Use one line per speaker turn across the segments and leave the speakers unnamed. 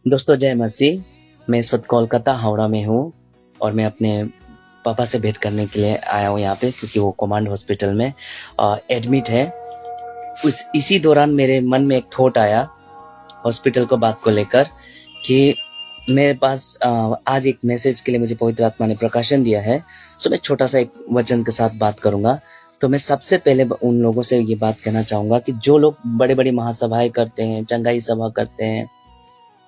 दोस्तों जय मसीह। मैं इस वक्त कोलकाता हावड़ा में हूँ और मैं अपने पापा से भेंट करने के लिए आया हूँ यहाँ पे, क्योंकि वो कमांड हॉस्पिटल में एडमिट है। इसी दौरान मेरे मन में एक थॉट आया हॉस्पिटल को बात को लेकर कि मेरे पास आज एक मैसेज के लिए मुझे पवित्र आत्मा ने प्रकाशन दिया है। सो मैं छोटा सा एक वचन के साथ बात करूंगा। तो मैं सबसे पहले उन लोगों से ये बात कहना चाहूंगा कि जो लोग बड़े बड़ी महासभाएं करते हैं, चंगाई सभा करते हैं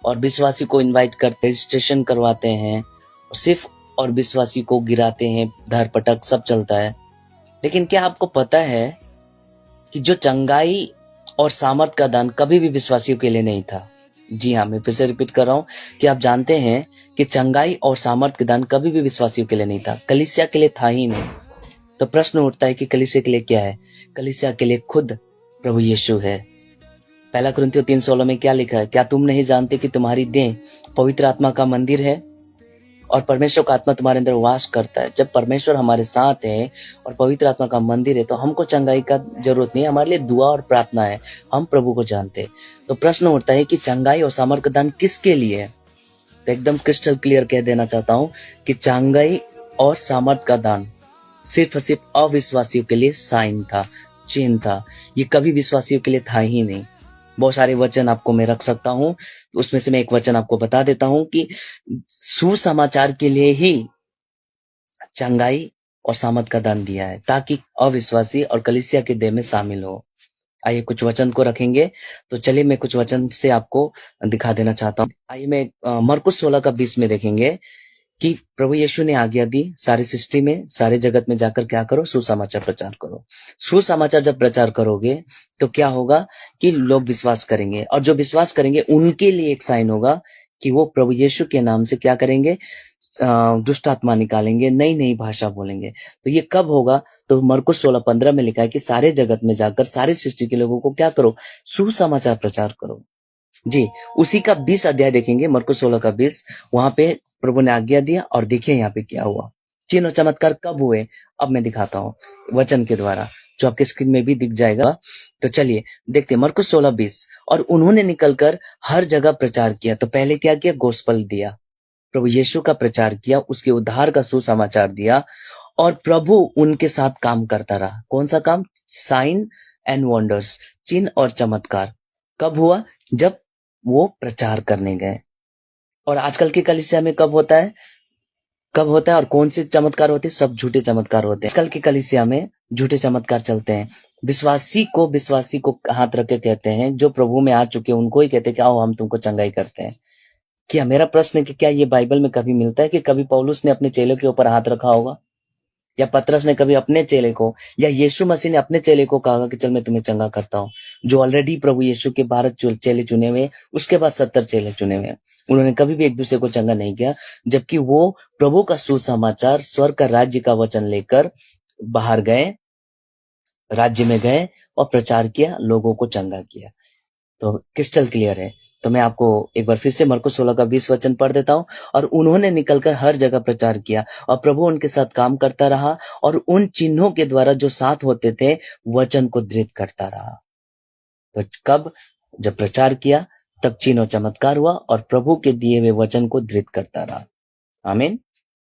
और विश्वासी को इनवाइट करते, रजिस्ट्रेशन करवाते हैं सिर्फ, और विश्वासी को गिराते हैं, धर पटक सब चलता है। लेकिन क्या आपको पता है कि जो चंगाई और सामर्थ का दान कभी भी विश्वासियों के लिए नहीं था? जी हाँ, मैं फिर से रिपीट कर रहा हूँ कि आप जानते हैं कि चंगाई और सामर्थ का दान कभी भी विश्वासियों के लिए नहीं था, कलीसिया के लिए था ही नहीं। तो प्रश्न उठता है कि कलीसिया के लिए क्या है? कलीसिया के लिए खुद प्रभु यीशु है। पहला कुरिन्थियों 3:16 में क्या लिखा है? क्या तुम नहीं जानते कि तुम्हारी देह पवित्र आत्मा का मंदिर है और परमेश्वर का आत्मा तुम्हारे अंदर वास करता है? जब परमेश्वर हमारे साथ है और पवित्र आत्मा का मंदिर है तो हमको चंगाई का जरूरत नहीं है, हमारे लिए दुआ और प्रार्थना है, हम प्रभु को जानते हैं। तो प्रश्न उठता है कि चंगाई और सामर्थ दान किसके लिए है? तो एकदम क्रिस्टल क्लियर कह देना चाहता हूं कि चंगाई और सामर्थ का दान सिर्फ और सिर्फ अविश्वासियों के लिए साइन था, चिन्ह था। ये कभी विश्वासियों के लिए था ही नहीं। बहुत सारे वचन आपको मैं रख सकता हूं, उसमें से मैं एक वचन आपको बता देता हूं कि सुसमाचार के लिए ही चंगाई और सामर्थ का दान दिया है, ताकि अविश्वासी और कलीसिया के देह में शामिल हो। आइए कुछ वचन को रखेंगे। तो चलिए मैं कुछ वचन से आपको दिखा देना चाहता हूँ। आइए मैं मरकुस 16:20 में देखेंगे कि प्रभु यीशु ने आज्ञा दी, सारी सृष्टि में, सारे जगत में जाकर क्या करो? सुसमाचार प्रचार करो। सुसमाचार जब प्रचार करोगे तो क्या होगा कि लोग विश्वास करेंगे, और जो विश्वास करेंगे उनके लिए एक साइन होगा कि वो प्रभु यीशु के नाम से क्या करेंगे? दुष्ट आत्मा निकालेंगे, नई नई भाषा बोलेंगे। तो ये कब होगा? तो मरकुस 16:15 में लिखा है कि सारे जगत में जाकर सारी सृष्टि के लोगों को क्या करो? सुसमाचार प्रचार करो। जी, उसी का 20 अध्याय देखेंगे, मरकुस 16:20। वहां पे प्रभु ने आज्ञा दिया और देखिए यहाँ पे क्या हुआ। चिन्ह और चमत्कार कब हुए? अब मैं दिखाता हूँ वचन के द्वारा, जो आपके स्क्रीन में भी दिख जाएगा। तो चलिए देखते हैं मरकुस 16:20। और उन्होंने निकलकर हर जगह प्रचार किया। तो पहले क्या किया? गोस्पल दिया, प्रभु यीशु का प्रचार किया, उसके उद्धार का सुसमाचार दिया, और प्रभु उनके साथ काम करता रहा। कौन सा काम? साइन एंड वंडर्स, चिन्ह और चमत्कार। कब हुआ? जब वो प्रचार करने गए। और आजकल की कलीसिया में कब होता है? कब होता है और कौन से चमत्कार होते हैं? सब झूठे चमत्कार होते हैं। आजकल की कलीसिया में झूठे चमत्कार चलते हैं। विश्वासी को हाथ रख के कहते हैं, जो प्रभु में आ चुके हैं उनको ही कहते हैं कि आओ हम तुमको चंगाई करते हैं। क्या मेरा प्रश्न है कि क्या ये बाइबल में कभी मिलता है कि कभी पौलुस ने अपने चेलों के ऊपर हाथ रखा होगा, या पतरस ने कभी अपने चेले को, या यीशु मसीह ने अपने चेले को कहा कि चल मैं तुम्हें चंगा करता हूँ? जो ऑलरेडी प्रभु यीशु के 12 चेले चुने हुए, उसके बाद 70 चेले चुने हुए, उन्होंने कभी भी एक दूसरे को चंगा नहीं किया, जबकि वो प्रभु का सुसमाचार, स्वर्ग का राज्य का वचन लेकर बाहर गए, राज्य में गए और प्रचार किया, लोगों को चंगा किया। तो क्रिस्टल क्लियर है। तो मैं आपको एक बार फिर से मरकुस 16:20 वचन पढ़ देता हूँ। और उन्होंने निकलकर हर जगह प्रचार किया और प्रभु उनके साथ काम करता रहा, और उन चिन्हों के द्वारा जो साथ होते थे वचन को दृढ़ करता रहा। तो कब? जब प्रचार किया तब चिन्ह और चमत्कार हुआ और प्रभु के दिए हुए वचन को दृढ़ करता रहा। आमीन।